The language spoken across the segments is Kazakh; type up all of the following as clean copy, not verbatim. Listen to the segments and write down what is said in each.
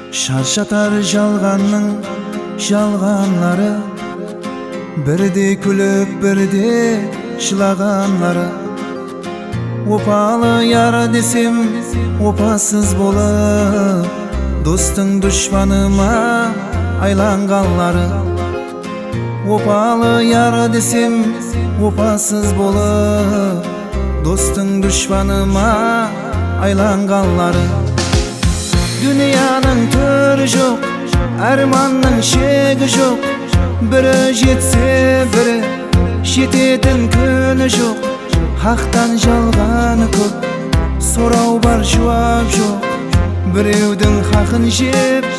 Şarşatar жалғанның жалғанлары, бірде күліп бірде жылағанлары. Опалы яра десем опасыз болып, достың дұшпаныма айланғанлары. Опалы яра десем опасыз болып, достың дұшпаныма айланғанлары. Dünyanın törü жоқ, арманның шегі жоқ, бірі жетсе бірі жететін күні жоқ. Хақтан жалғаны көп, сорау бар жауап жоқ. Біреудің хақын жеп,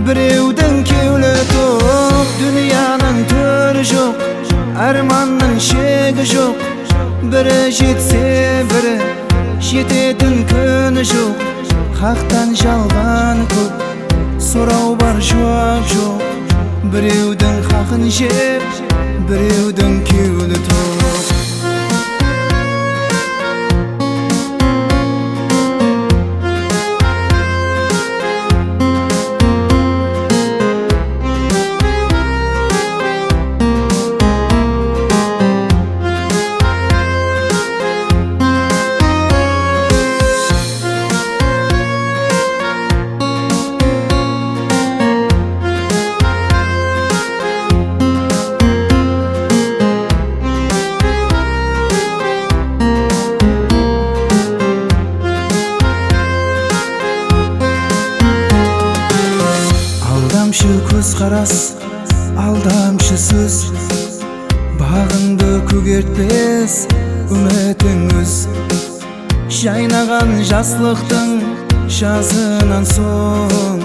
біреудің кеулі тоқ. Дүнияның төрі жоқ, арманның шегі жоқ, бірі жетсе бірі жететін күні жоқ. Хақтан жалған көп, сорау бар жауап жоқ. Біреудің хақын жеп, біреудің кеулі тоқ. Алдамшы көз қарас, алдамшы сөз, бағыңды көгертпес үмітің өз. Жайнаған жаслықтың жазынан соң,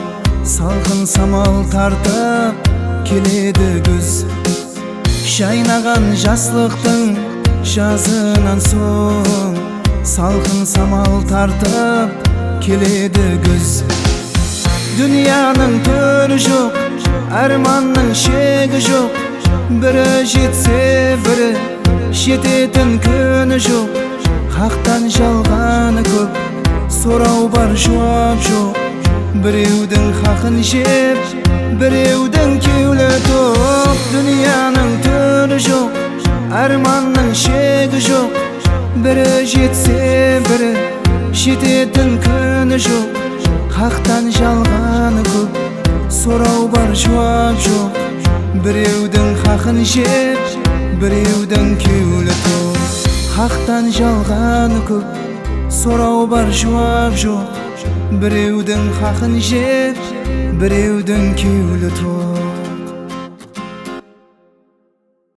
салқын самал тартып келеді күз. Жайнаған жаслықтың жазынан соң, салқын самал тартып келеді күз. Dünyanın törü жоқ, арманның шегі жоқ, бірі жетсе бірі жететін күні жоқ. Хақтан жалғаны көп, сорау бар жауап жоқ. Біреудің хақын жеп, біреудің кеулі тоқ. Дүнияның төрі жоқ, арманның шегі жоқ, бірі жетсе бірі жететін күні жоқ. Хақтан жалғаны көп, сорау бар жауап жоқ. Біреудің хақын жеп, біреудің кеулі тоқ. Хақтан жалғаны көп, сорау бар жауап жоқ. Біреудің хақын жеп, біреудің кеулі тоқ.